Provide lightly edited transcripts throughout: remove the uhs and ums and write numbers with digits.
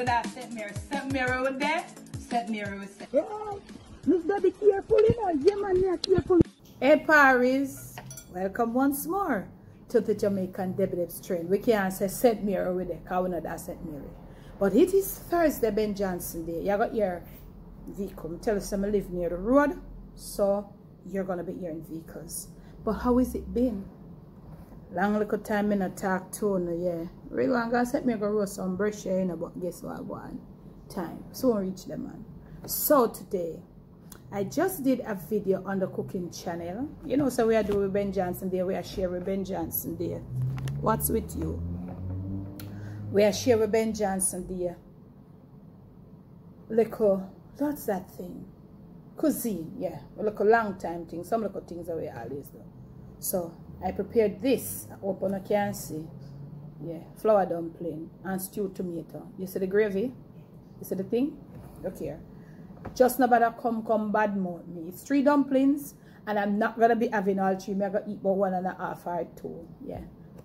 with that St. Mary. St. Mary with that. St. Mary with St. Yeah. You gotta be careful, you know. Yeah, man, you're careful. Hey, Paris. Welcome once more to the Jamaican Debits train. We can't say St. Mary with it, because we know that's St. Mary. But it is Thursday, Ben Johnson Day. You got your vehicle. Tell us I live near the road, so you're going to be hearing vehicles. But how is it been? Long little time in a talk to no, yeah. Really, I'm going to set me go roast some brush here, you know, but guess what? One time. So I reach them, man. So today, I just did a video on the cooking channel. You know, so we are doing with Ben Johnson Day. We are sharing with Ben Johnson Day. What's with you? We are sharing with Ben Johnson Day. Little, what's that thing? Cuisine, yeah. Like a long time thing. Some little things that we always do. So I prepared this. I hope you can see. Yeah, flour dumpling and stewed tomato. You see the gravy? You see the thing? Look here. Just nobody come bad mouth me. It's 3 dumplings and I'm not gonna be having all 3. I'm gonna eat about 1.5 or 2. Yeah.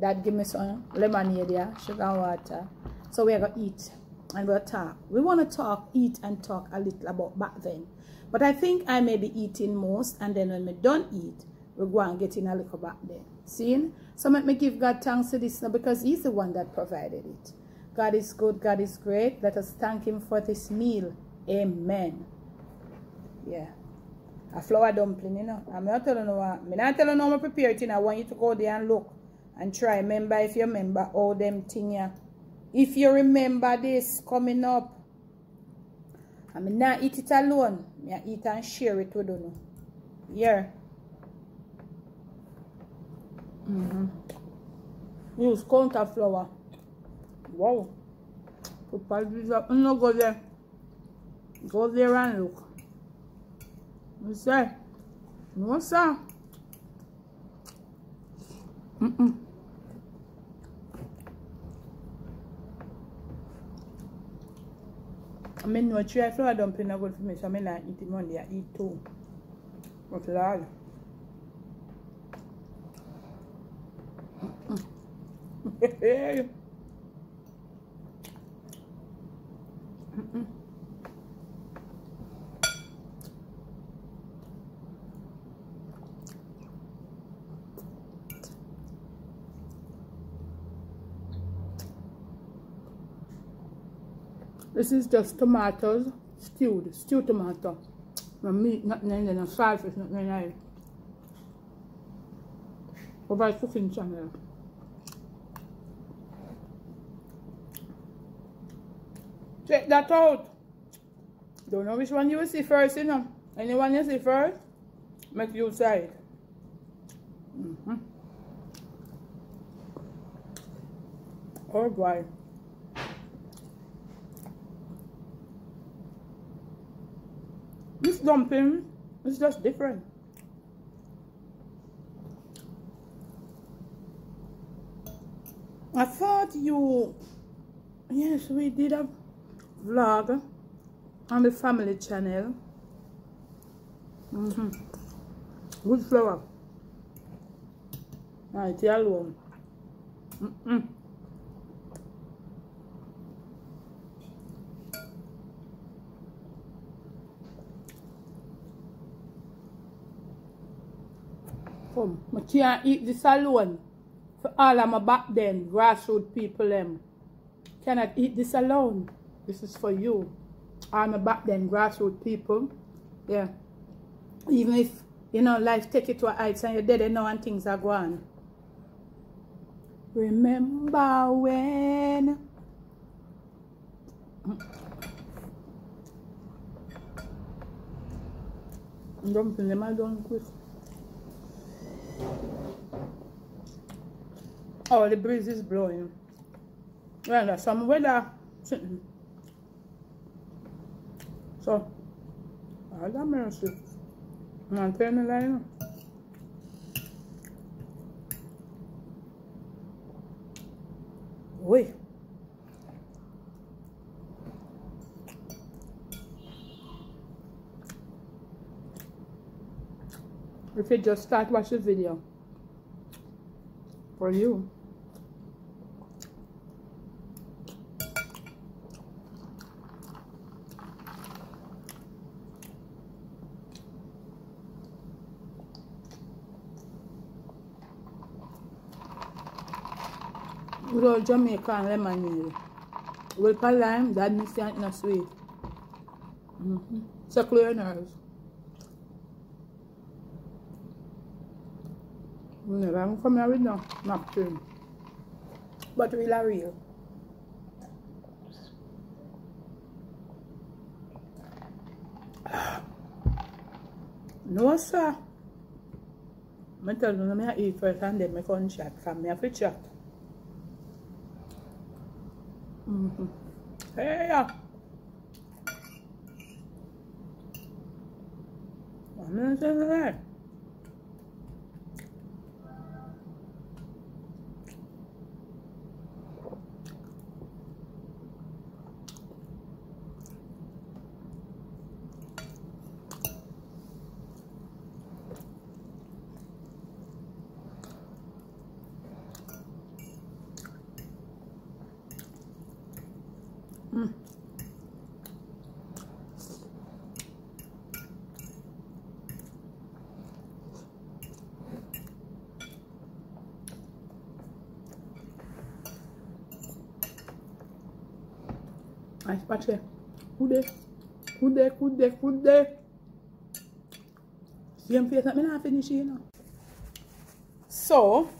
That give me some lemonade, yeah, sugar and water. So we're gonna eat and we'll talk. We wanna talk, eat and talk a little about back then. But I think I may be eating most, and then when we don't eat, we'll go and get in a little back then. See? So let me give God thanks to this now, because He's the one that provided it. God is good, God is great. Let us thank Him for this meal. Amen. Yeah. A flour dumpling, you know. I'm not telling you what. I'm not telling you how I prepare it, you know. I want you to go there and look and try. Remember, if you remember all them things, yeah. If you remember this coming up, I mean, not eat it alone. I eat and share it with you. Yeah. Use counter flour. Wow. No, go there. Go there and look. What's that? What's that? I mean, no try flour dumpling are good for me, so I mean, I eat it Monday, I eat 2. But large. This is just tomatoes, stewed tomato. No meat, nothing in there, no saltfish, nothing in there. What about cooking channel? Check that out. Don't know which one you will see first, you know. Anyone you see first, make you say it. Oh boy. This dumpling is just different. I thought you... Yes, we did a vlog on the family channel. Good flour. Right, here alone. I can't eat this alone. For all of my back then, grassroots people them. Cannot eat this alone. This is for you. All my back then, grassroots people. Yeah. Even if, you know, life take you to a heights and you're dead now and things are going. Remember when... Dumpling them I done quick. Oh, the breeze is blowing. Well, there's some weather. So, I got mercy. I'm telling you, like, wait. If you just start watching the video, for you. With Jamaican lemonade. With lime, that makes it not sweet. So clear nerves. I'm coming out with no napkin. But really real. No, sir. I tell you, I eat first and then I can chat. Because I have to chat. Hey, yeah. I'm going to say that. Nice patch. Kude. Same face that me not finish, you know. So,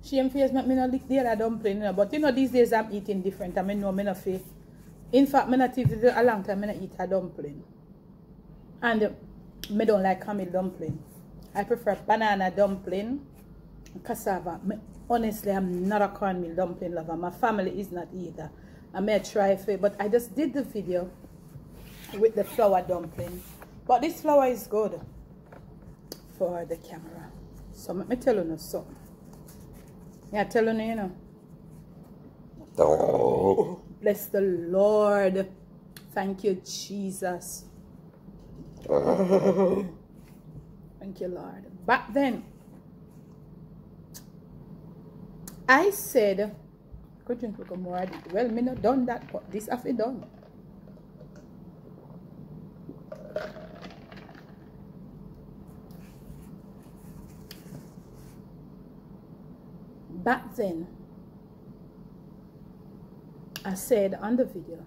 same face make me not lick the other dumpling, you know. But you know, these days I'm eating different. I mean, no, me not feel. In fact, me not even a long time. Me not eat a dumpling, and me don't like camel dumpling. I prefer banana dumpling, cassava. Honestly, I'm not a cornmeal dumpling lover. My family is not either. I may try it, but I just did the video with the flour dumpling. But this flour is good for the camera. So let me tell you something. Yeah, tell you, you know. Oh, bless the Lord. Thank you, Jesus. Thank you, Lord. Back then, I said, could drink a more. Well, me not done that, but this have it done. Back then, I said on the video,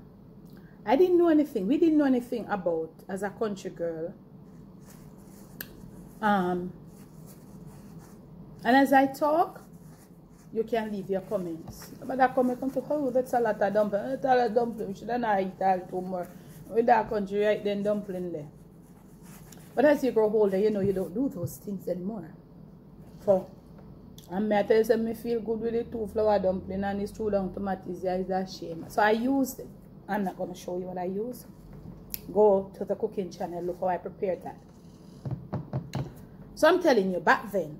I didn't know anything. We didn't know anything about as a country girl. And as I talk, you can leave your comments. But that comment come to, oh, that's a lot of dumpling. That's a lot of dumpling. We should not eat all too more. With that country, right then, dumpling there. But as you grow older, you know you don't do those things anymore. So, and I tell you, I feel good with the 2 flour dumpling and it's 2 long tomatoes. Yeah, it's a shame. So I used it. I'm not going to show you what I use. Go to the cooking channel, look how I prepared that. So I'm telling you, back then,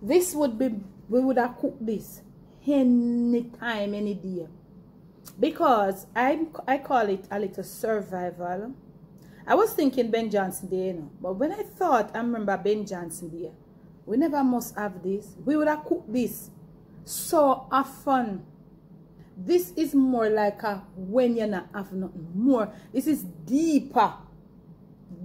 this would be, we would have cooked this any time, any day. Because I call it a little survival. I was thinking Ben Johnson Day, you know. But when I thought, I remember Ben Johnson Day, we never must have this. We would have cooked this so often. This is more like a when you not have nothing more. This is deeper.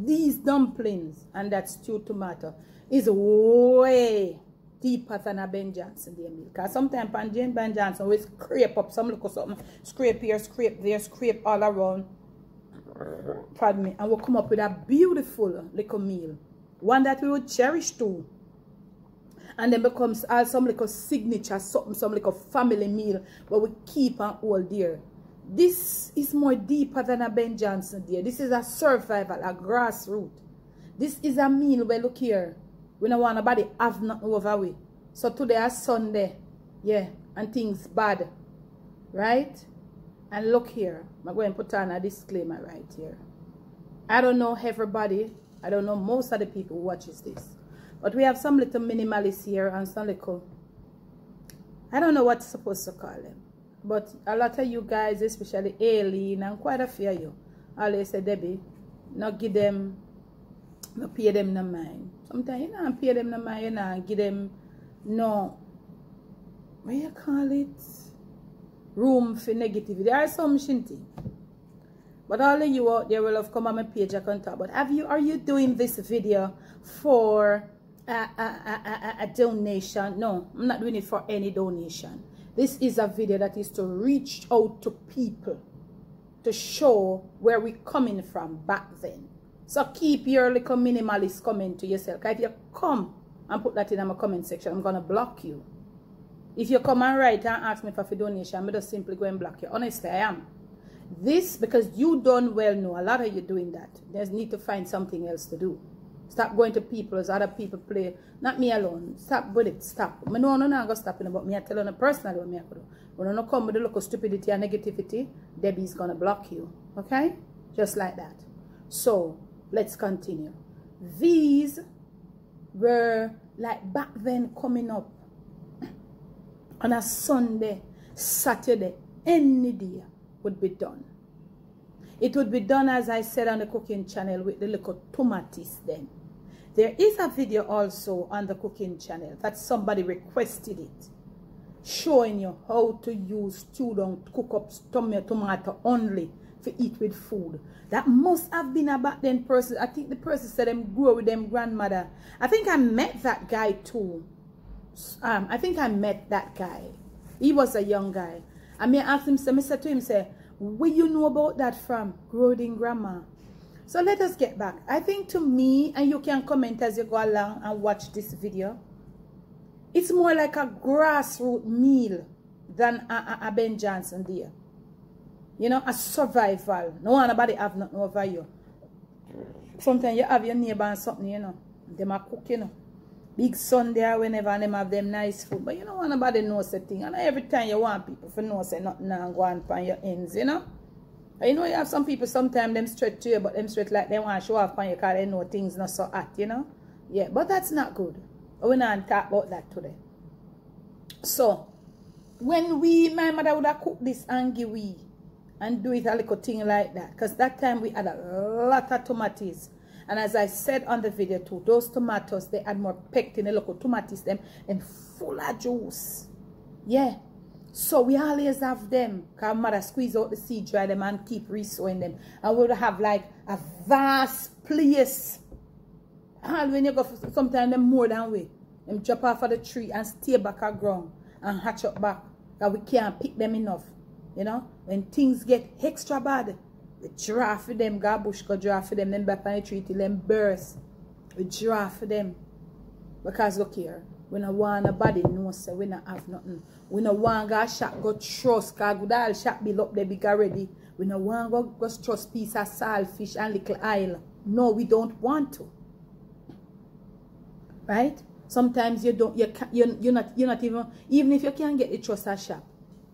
These dumplings and that stewed tomato is way deeper than a Ben Johnson Day meal. Because sometimes Ben Johnson will scrape up some little something. Scrape here, scrape there, scrape all around. Pardon me. And we'll come up with a beautiful little meal. One that we would cherish too. And then becomes some little signature, something, some little family meal where we keep and hold dear. This is more deeper than a Ben Johnson Day. This is a survival, a grassroots. This is a meal where, look here, we don't want nobody have nothing over we. So today is Sunday, yeah, and things bad, right? And look here, I'm going to put on a disclaimer right here. I don't know everybody, I don't know most of the people who watches this. But we have some little minimalists here and some little, I don't know what I'm supposed to call them. But a lot of you guys, especially Aileen and quite a few of you, always say, Debbie, not give them, not pay them no mind. Sometimes you know, pay them no mind, you know, give them no, what you call it? Room for negativity. There are some shinty. But all of you out there will have come on my page, I can talk. But are you doing this video for a donation. No, I'm not doing it for any donation. This is a video that is to reach out to people, to show where we're coming from back then. So keep your little minimalist comment to yourself. If you come and put that in my comment section, I'm going to block you. If you come and write and ask me for a donation, I'm just simply go and block you. Honestly, I am. This, because you don't well know, a lot of you doing that. There's need to find something else to do. Stop going to people as other people play. Not me alone. Stop with it. Stop. I know I'm not going to stop it, but me I tell you personally what me I could do. When I don't come with the local stupidity and negativity, Debbie's going to block you. Okay? Just like that. So, let's continue. These were like back then coming up on a Sunday, Saturday, any day would be done. It would be done, as I said, on the cooking channel with the little tomatoes then. There is a video also on the cooking channel that somebody requested it, showing you how to use stewed cook up tomato only to eat with food. That must have been a back then person. I think the person said them grew with them grandmother. I think I met that guy too. I think I met that guy. He was a young guy. I may ask him, so I said to him, say, where you know about that from? Growing in grandma. So let us get back. I think to me, and you can comment as you go along and watch this video, it's more like a grassroots meal than a Ben Johnson deal. You know, a survival. No one nobody have nothing over you. Sometimes you have your neighbor and something, you know. Them are cook, you know. Big Sunday whenever them have them nice food. But you don't want nobody knows the thing. And every time you want people to know say nothing and go on your ends, you know. And you know you have some people sometimes them straight to you, but them straight like they want to show off on you because they know things not so hot, you know. Yeah, but that's not good. We're not talk about that today. So when my mother would have cooked this and give we and do it a little thing like that. Because that time we had a lot of tomatoes. And as I said on the video too, those tomatoes, they had more pectin, the local tomatoes, them full of juice. Yeah. So we always have them. Because mother squeeze out the seed, dry them and keep resowing them. And we would have like a vast place. And when you go, sometimes them more than we. Them drop off of the tree and stay back at ground and hatch up back. Because we can't pick them enough. You know, when things get extra bad, we draft for them, bush go draft for them back on the tree till them burst. We draft for them. Because look here, we don't want nobody know say we don't have nothing. We don't want to shop go trust, because good all shop build up there big already. We don't want to go trust piece of saltfish and little oil. No, we don't want to. Right? Sometimes you're not even if you can't get the trust at shop.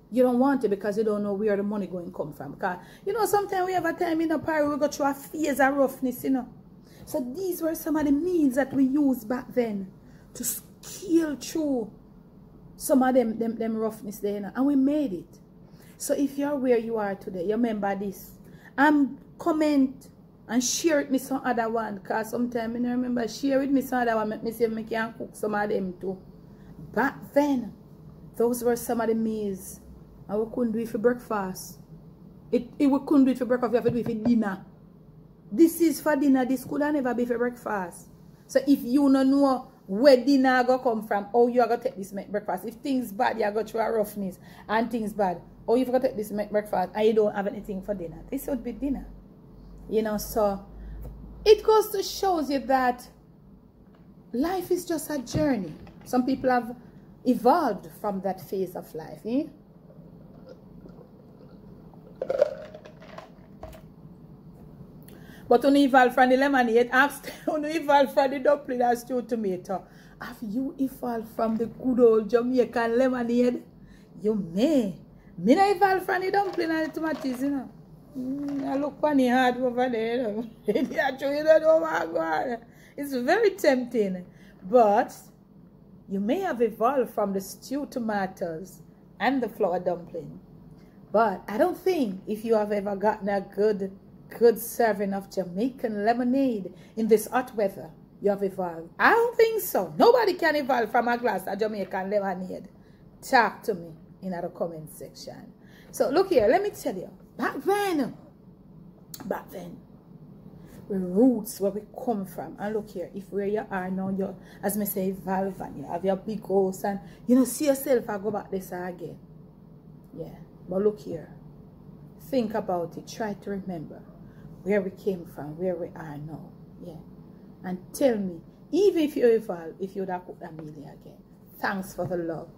You don't want it because you don't know where the money going to come from. Because, you know, sometimes we have a time in a party we go through a phase of roughness, you know. So these were some of the means that we used back then to scale through some of them roughness there, you know. And we made it. So if you're where you are today, you remember this. Comment and share with me some other one. Because sometimes I remember share with me some other one. Make me see if I can cook some of them too. Back then, those were some of the meals. And we couldn't do it for breakfast. We couldn't do it for breakfast. We have to do it for dinner. This is for dinner. This could never be for breakfast. So if you don't know where dinner go come from, or you are going to take this make breakfast. If things bad, you are going to try roughness. And things bad, or you've got to take this make breakfast and you don't have anything for dinner. This would be dinner. You know, so it goes to show you that life is just a journey. Some people have evolved from that phase of life. Eh? But when you evolve from the lemonade, when you evolve from the dumpling and stewed tomato, have you evolved from the good old Jamaican lemonade? You may. Me not evolve from the dumpling and the tomatoes, you know. I look funny hard over there, you know. It's very tempting. But you may have evolved from the stewed tomatoes and the flour dumpling. But I don't think if you have ever gotten a good serving of Jamaican lemonade in this hot weather, you have evolved. I don't think so. Nobody can evolve from a glass of Jamaican lemonade. Talk to me in the comment section. So look here, let me tell you. Back then, we roots, where we come from. And look here, if where you are now, you, as me say, evolve and you have your big house and you know, see yourself and go back this again. Yeah, but look here, think about it, try to remember where we came from, where we are now. Yeah, and tell me, even if you evolve, if you would have cooked a meal again, thanks for the love,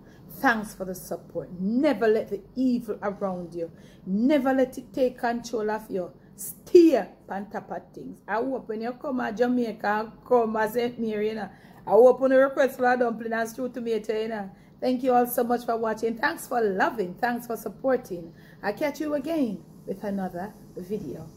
thanks for the support. Never let the evil around you, never let it take control of you. Steer on top of things. I hope when you come to Jamaica, come to St. Mary, you know, I hope when you request for a dumpling and stew tomato, you know. Thank you all so much for watching. Thanks for loving. Thanks for supporting. I'll catch you again with another video.